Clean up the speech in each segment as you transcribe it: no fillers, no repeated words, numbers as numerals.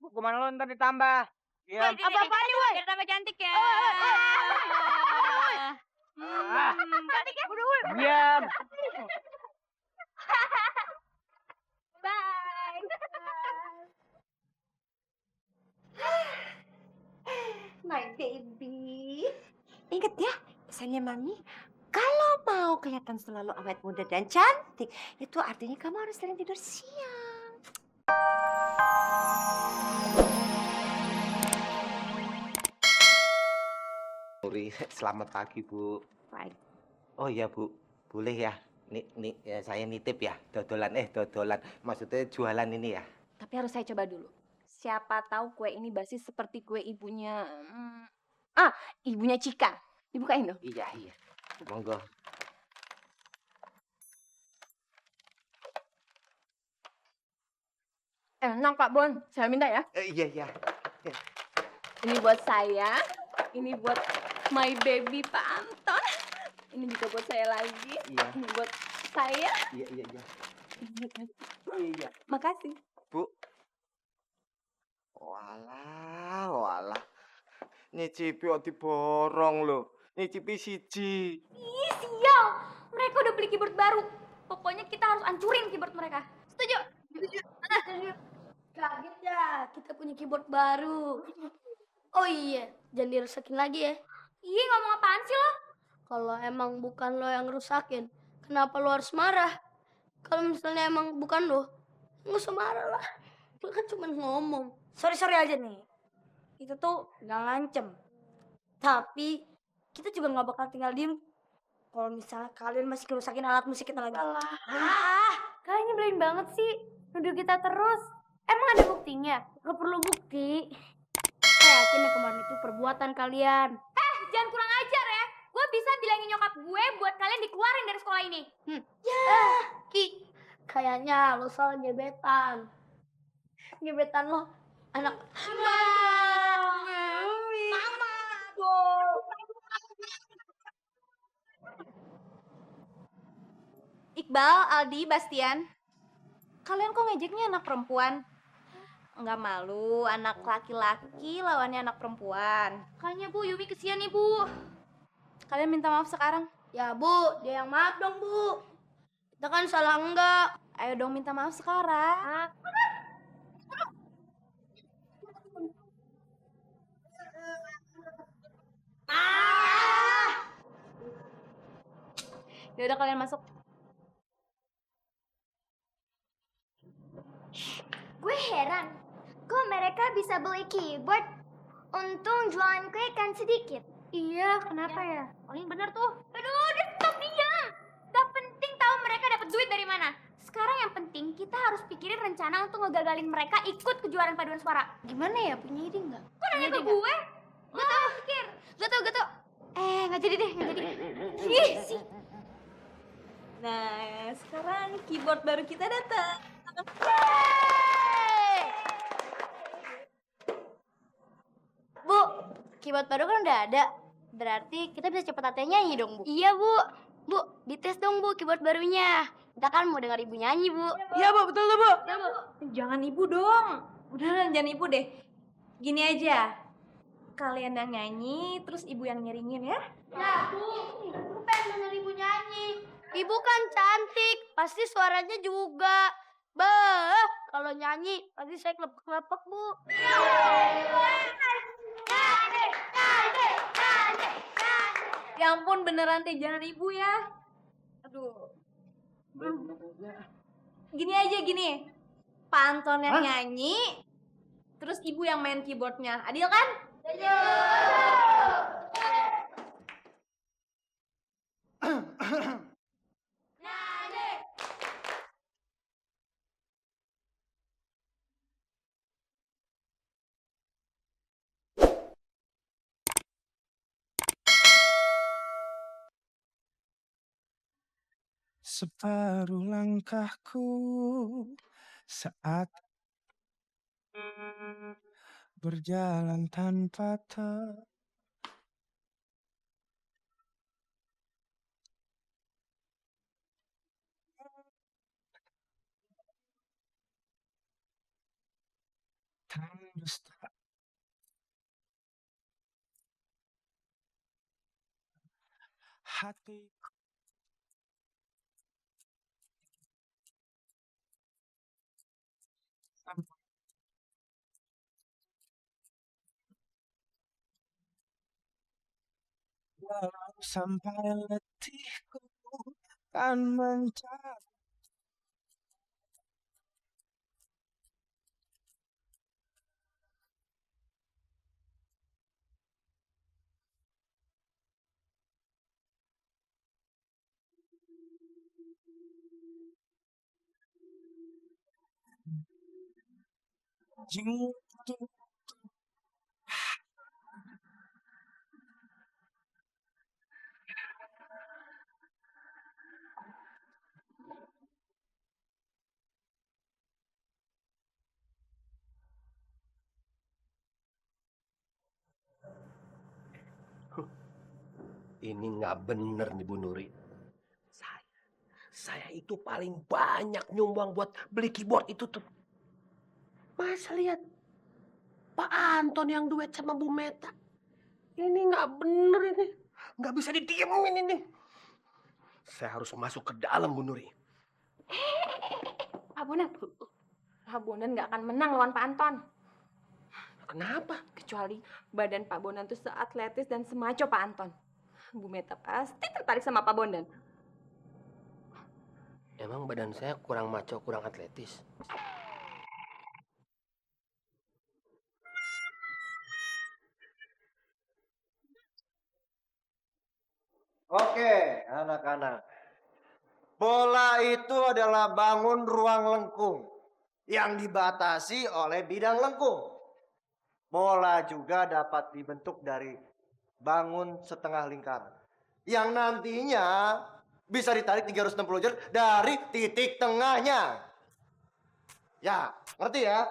hukuman lo ntar ditambah. Iya. Apa-apaan nih, woy? Biar tambah cantik ya. Cantik ya? Diam. Bye. My baby. Ingat ya, pesannya Mami. Kalau mau kelihatan selalu awet muda dan cantik, itu artinya kamu harus sering tidur siang. Selamat pagi, Bu. Baik. Oh iya, Bu. Boleh ya? Nih, ya, saya nitip ya. Dodolan. Maksudnya jualan ini ya. Tapi harus saya coba dulu. Siapa tahu kue ini basis seperti kue ibunya. Ibunya Cika. Dibukain dong. Iya. Monggo. Enak Pak Bon. Saya minta ya. Iya. Ini buat saya. Ini buat my baby Pak Anton. Ini juga buat saya lagi. Iya. Ini buat saya. Iya. Iya. Makasih. Bu. Walah. Nyicipi kok diborong lho. Nyicipi siji. Ih, sial. Mereka udah beli keyboard baru. Pokoknya kita harus hancurin keyboard mereka. Setuju? Setuju. Kaget ya, kita punya keyboard baru. Oh iya, jangan dirusakin lagi ya. Ih, ngomong apaan sih lo? Kalau emang bukan lo yang rusakin, kenapa lo harus marah? Kalau misalnya emang bukan lo, nggak usah marah lah. Lo kan cuma ngomong. Sorry aja nih. Itu tuh nggak ngancem. Tapi kita juga nggak bakal tinggal diem. Kalau misalnya kalian masih ngerusakin alat musik kita lagi. Kalian nyebelin banget sih. Nuduh kita terus. Emang ada buktinya? Gak perlu bukti. Saya yakin yang kemarin itu perbuatan kalian. Jangan kurang ajar ya. Gue bisa bilangin nyokap gue buat kalian dikeluarin dari sekolah ini. Ki, kayaknya lo salah gebetan. Gebetan lo anak Iqbal, Aldi, Bastian. Kalian kok ngejeknya anak perempuan? Nggak malu anak laki-laki lawannya anak perempuan. Makanya Bu, Yumi kesian nih Bu. Kalian minta maaf sekarang. Ya Bu, dia yang maaf dong Bu. Kita kan salah enggak. Ayo dong minta maaf sekarang. Ya udah kalian masuk. Gue heran, kok mereka bisa beli keyboard? Untung jualan kue kan sedikit. Iya, kenapa ya? Paling bener tuh. Aduh, udah stop diam. Gak penting tahu mereka dapat duit dari mana. Sekarang yang penting kita harus pikirin rencana untuk ngegagalin mereka ikut kejuaraan paduan suara. Gimana ya? Punya ide enggak? Kok nanya ke gue? Gak tau pikir. Gak tau. Gak jadi deh, gak jadi. Ih, sih. Nah, sekarang keyboard baru kita datang. Bu, keyboard baru kan udah ada. Berarti kita bisa cepet latihan nyanyi dong, Bu. Iya Bu, Bu dites dong Bu keyboard barunya. Kita kan mau dengar ibu nyanyi Bu. Iya Bu, betul tuh Bu. Ya, Bu. Jangan ibu dong. Udah jangan ibu deh. Gini aja. Kalian yang nyanyi, terus ibu yang ngiringin ya. Ya, Bu. Aku pengen denger ibu nyanyi. Ibu kan cantik, pasti suaranya juga. Bah, kalau nyanyi pasti saya kelepek-kelepek, Bu. Ya ampun beneran teh jangan ibu ya. Aduh. Gini aja gini. Pak Anton yang nyanyi, terus ibu yang main keyboardnya. Adil kan? Separuh langkahku saat berjalan tanpa dusta. Hati walau sampai letihku kan mencari. Jingga Ini nggak bener nih Bu Nuri. Saya itu paling banyak nyumbang buat beli keyboard itu tuh. Masa lihat Pak Anton yang duet sama Bu Meta. Ini nggak bener ini. Nggak bisa didiemin ini. Saya harus masuk ke dalam Bu Nuri. Pak Bondan nggak akan menang lawan Pak Anton. Kenapa? Kecuali badan Pak Bondan tuh seatletis dan semaco Pak Anton. Bu Meta pasti tertarik sama Pak Bondan. Emang badan saya kurang maco, kurang atletis. Oke, anak-anak. Bola itu adalah bangun ruang lengkung yang dibatasi oleh bidang lengkung. Bola juga dapat dibentuk dari bangun setengah lingkaran yang nantinya bisa ditarik 360 derajat dari titik tengahnya. Ya, ngerti ya?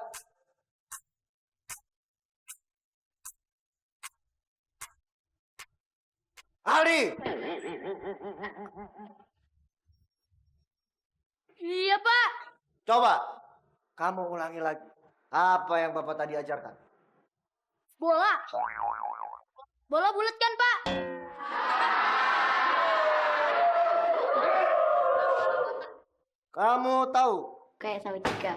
Aldi! Iya, Pak. Coba, kamu ulangi lagi. Apa yang Bapak tadi ajarkan? Bola. Bola bulat kan, Pak? Kamu tahu? Kayak sama Cika.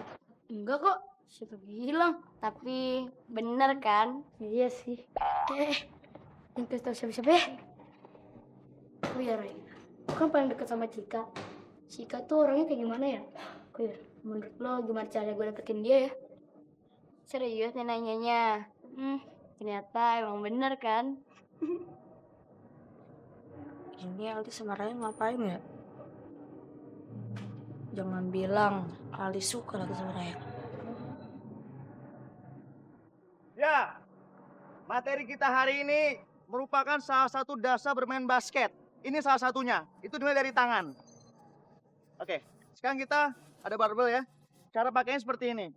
Enggak kok, siapa bilang? Tapi bener kan? Iya sih. Yang kasih tau siapa-siapa ya? Oh iya, Ray. Aku kan paling deket sama Cika. Cika tuh orangnya kayak gimana ya? Oh iya, menurut lo gimana cara gue dapetin dia ya? Serius nih nanyanya? Ternyata emang bener kan? Ini Aldi sama Raya ngapain ya? Jangan bilang Aldi suka lagi sama Raya. Ya, materi kita hari ini merupakan salah satu dasar bermain basket. Ini salah satunya. Itu dimulai dari tangan. Oke, sekarang kita ada barbel ya. Cara pakainya seperti ini.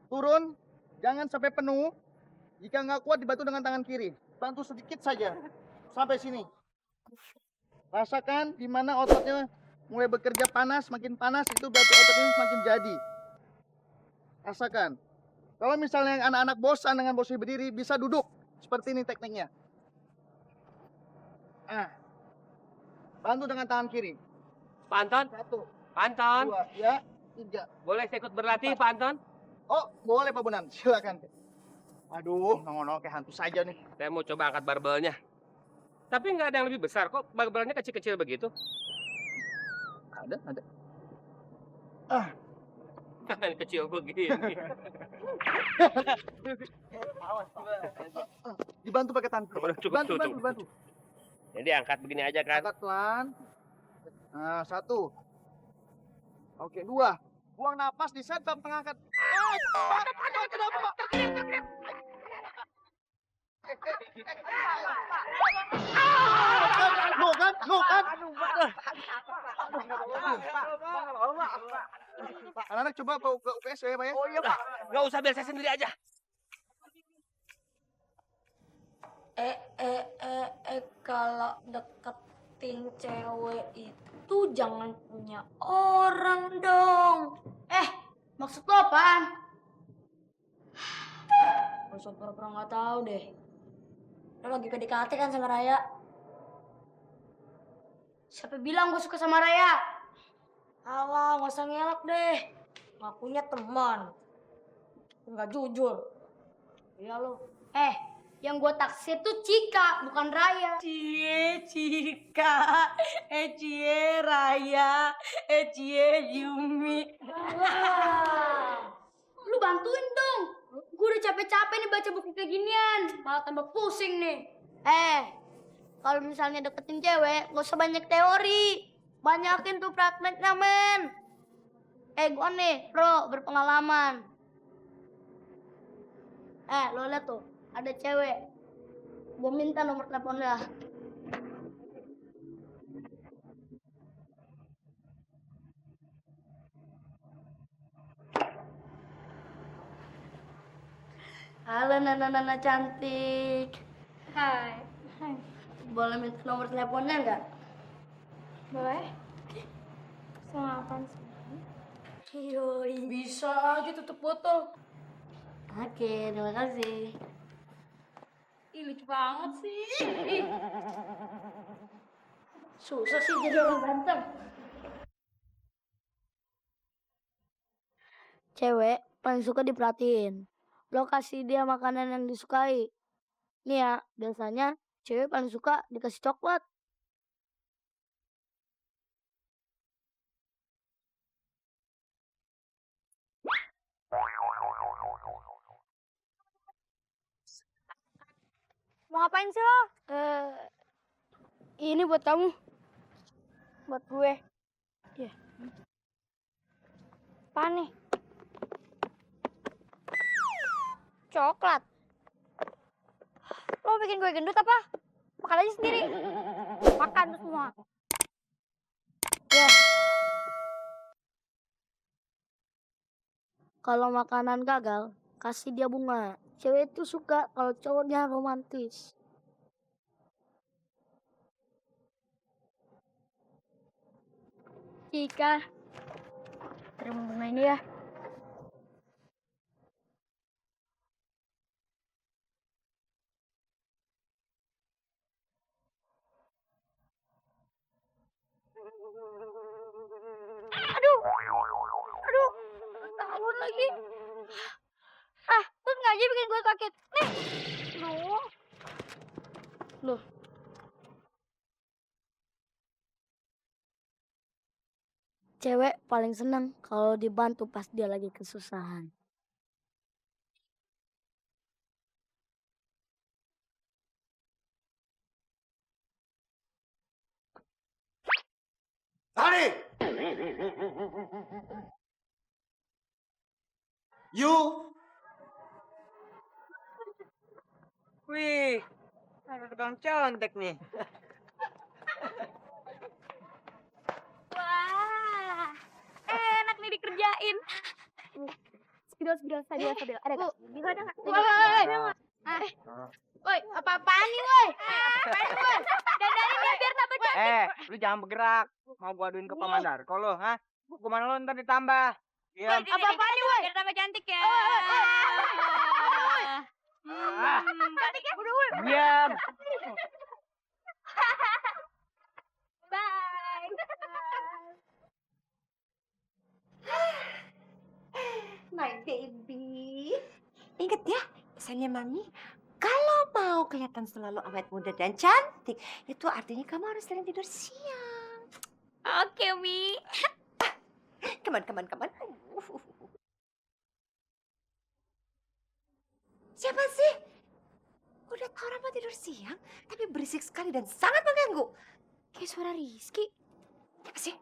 Turun, jangan sampai penuh. Jika nggak kuat dibantu dengan tangan kiri. Bantu sedikit saja. Sampai sini. Rasakan di mana ototnya mulai bekerja panas, makin panas itu berarti ototnya semakin jadi. Rasakan. Kalau misalnya anak-anak bosan dengan posisi berdiri, bisa duduk. Seperti ini tekniknya. Bantu dengan tangan kiri. Pak Anton? 1, Pak Anton? 2, ya, 3. Boleh saya ikut berlatih, Pak Anton? Oh, boleh Pak Bonan. Silakan. Aduh, nongol kayak hantu saja nih. Saya mau coba angkat barbelnya. Tapi nggak ada yang lebih besar kok. Barbelnya kecil-kecil begitu. Ada. Yang kecil begini. Dibantu pakai tangan. Cukup. Bantu. Jadi angkat begini aja kan? Angkat pelan. Nah, 1. Oke, 2. Buang napas di saat tengah angkat. Kenapa, Pak? Lo kan? Anak-anak coba ke UPS ya, Pak ya? Oh iya, Pak. Nggak usah, biar saya sendiri aja. Kalau deketin cewek itu jangan punya orang dong. Maksud lo apaan? usah pura-pura nggak tahu deh. Lo lagi PDKT kan sama Raya? Siapa bilang gue suka sama Raya? Alah, nggak usah ngelak deh. Ngakunya teman. Nggak jujur. Iya lo. Yang gue taksir tuh Cika, bukan Raya. Cie Cika, cie Raya, cie Yumi. Lu bantuin dong. Gue udah capek-capek nih baca buku kayak ginian. Malah tambah pusing nih. Kalau misalnya deketin cewek, gak usah banyak teori. Banyakin tuh prakteknya, men. Gue nih, pro, berpengalaman. Lo liat tuh, ada cewek. Gue minta nomor teleponnya. Halo Nana cantik. Hai. Boleh minta nomor teleponnya nggak? Boleh? Sama apaan sih? Yoi. Bisa aja tutup botol. Oke, terima kasih. Ih, lucu banget sih. Susah sih jadi orang ganteng. Cewek paling suka diperhatiin. Lo kasih dia makanan yang disukai. Nih ya, biasanya cewek paling suka dikasih coklat. Mau ngapain sih lo? Ini buat kamu. Buat gue. Iya. Apaan nih? Coklat. Lo bikin gue gendut apa? Makan aja sendiri. Makan tuh semua. Ya. Kalau makanan gagal, kasih dia bunga. Cewek itu suka kalau cowoknya romantis. Cika. Terima bunga ini ya. Aduh, takut lagi. Terus nggak aja bikin gue sakit. Nih. Loh. Cewek paling senang kalau dibantu pas dia lagi kesusahan. Tari! You! Wih, ada tukang contek nih. Wah, enak nih dikerjain. Spidol. Ada nggak? Bisa ada nggak? Woi, apa-apaan nih, woi? Dandanin ya biar tambah cantik. Lu jangan bergerak. Mau gua aduin ke Paman Darko lo, ha? Hukuman lo ntar ditambah. Iya. Apa-apaan nih, woi? Biar tambah cantik ya. Cantik ya? Udah, woi. Diam. Bye. My baby. Ingat ya, pesannya Mami. Kalau mau kelihatan selalu awet muda dan cantik, itu artinya kamu harus sering tidur siang. Oke, Mi. Come on. Siapa sih? Udah tahu orang mau tidur siang, tapi berisik sekali dan sangat mengganggu. Kayak suara Rizky. Siapa sih?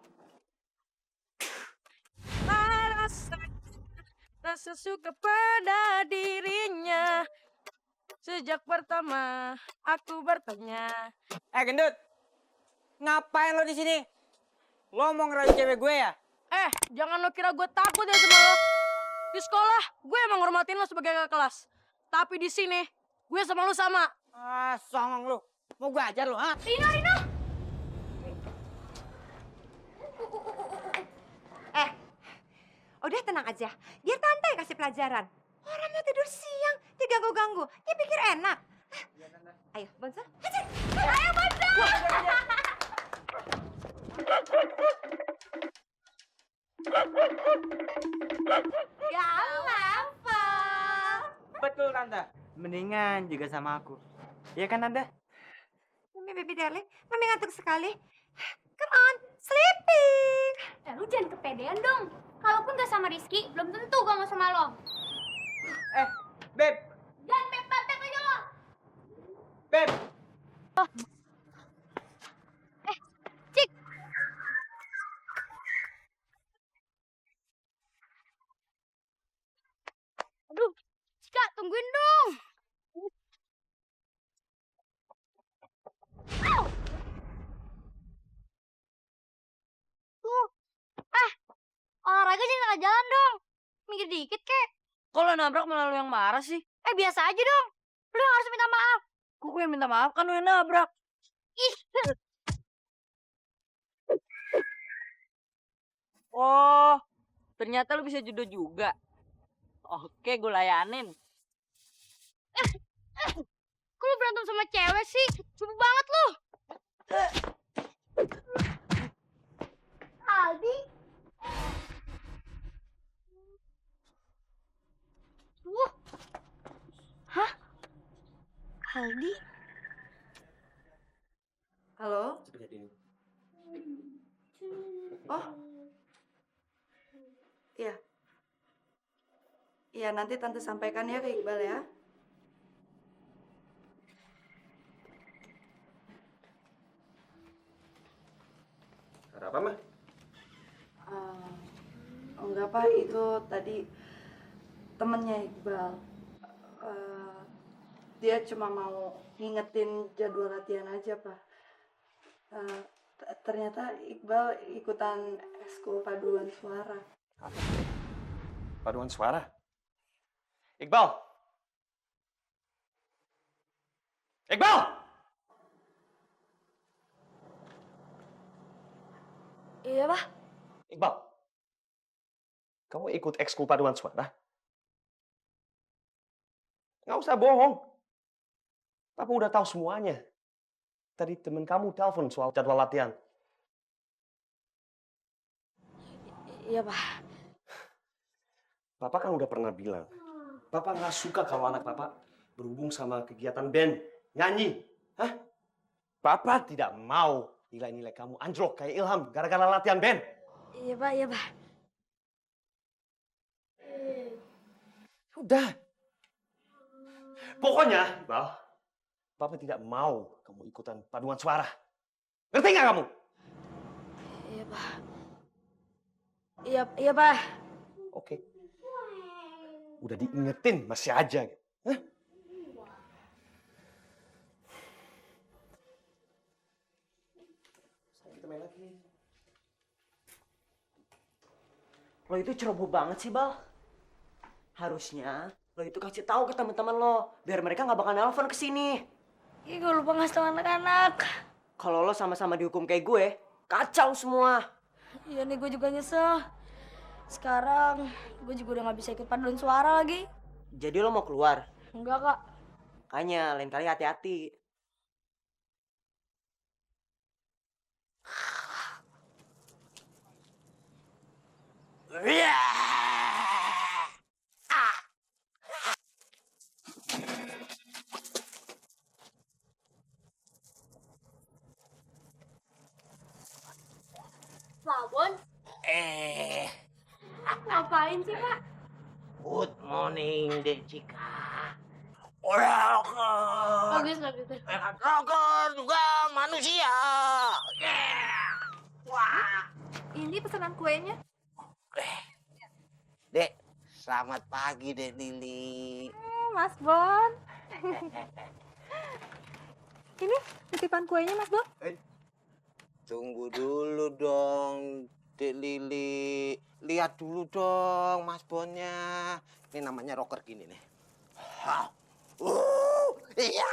Rasa suka pada dirinya. Sejak pertama aku bertanya. Gendut. Ngapain lo di sini? Lo mau ngerayu cewek gue ya? Jangan lo kira gue takut ya sama lo. Di sekolah gue emang ngormatin lo sebagai kakak kelas. Tapi di sini gue sama lo sama. Songong lo. Mau gue ajar lo, ha? Rino. Udah tenang aja. Biar tante yang kasih pelajaran. Orang mau tidur siang, diganggu-ganggu. Dia pikir enak. Ayo, Bonsa. Ayo, Bonsa! Ya apa? Betul, Tante. Mendingan juga sama aku. Iya kan, Tante? Mami, baby darling. Mami ngantuk sekali. Come on, sleeping. Lu jangan kepedean dong. Kalaupun gak sama Rizky, belum tentu gue mau sama lo. Beb. Jangan beb-beb aja lo. Beb. Cik. Aduh, Cika, tungguin dong. Tuh. Olahraga jangan tengah jalan dong. Minggir dikit, kek. Kok lo nabrak malah lo yang marah sih? Biasa aja dong. Lu yang harus minta maaf. Kok gue yang minta maaf kan lo yang nabrak? Ih. Oh, ternyata lu bisa judo juga. Oke, gue layanin. Kok lu berantem sama cewek sih? Cupu banget lu. Aldi, Hah? Aldi? Halo? Oh. Iya. Iya, nanti Tante sampaikan ya ke Iqbal ya. Ada apa, Mah? Enggak, Pak. Itu tadi temennya Iqbal. Dia cuma mau ngingetin jadwal latihan aja, Pak. Ternyata Iqbal ikutan ekskul paduan suara. Paduan suara? Iqbal! Iqbal! Iya, Pak. Iqbal, kamu ikut ekskul paduan suara? Nggak usah bohong. Papa udah tahu semuanya. Tadi temen kamu telepon soal jadwal latihan. Iya, Pak. Papa kan udah pernah bilang, Papa nggak suka kalau anak Papa berhubung sama kegiatan band, nyanyi. Hah? Papa tidak mau nilai-nilai kamu anjlok kayak Ilham gara-gara latihan band. Iya, Pak. Iya, Pak. Udah. Pokoknya, Iqbal, Papa tidak mau kamu ikutan paduan suara. Ngerti nggak kamu? Iya, Pak. Iya, Pak. Oke. Udah diingetin, masih aja. Hah? Kita main lagi. Lo itu ceroboh banget sih, Bal. Harusnya lo itu kasih tahu ke teman-teman lo, biar mereka nggak bakal nelpon ke sini. Ih, gue lupa ngasih tau anak-anak. Kalau lo sama-sama dihukum kayak gue, kacau semua. Iya nih, gue juga nyesel. Sekarang gue juga udah nggak bisa ikut paduan suara lagi. Jadi lo mau keluar? Enggak, Kak. Makanya lain kali hati-hati. Pak Bon, ngapain sih, Pak? Good morning, Dek Cika. Bagus. Rocker juga manusia. Wah. Ini pesanan kuenya. Dek, selamat pagi, Dek Lili. Mas Bon. Ini titipan kuenya, Mas Bon. Tunggu dulu dong, Dek Lili. Lihat dulu dong Mas Bonnya. Ini namanya rocker gini nih. Iya.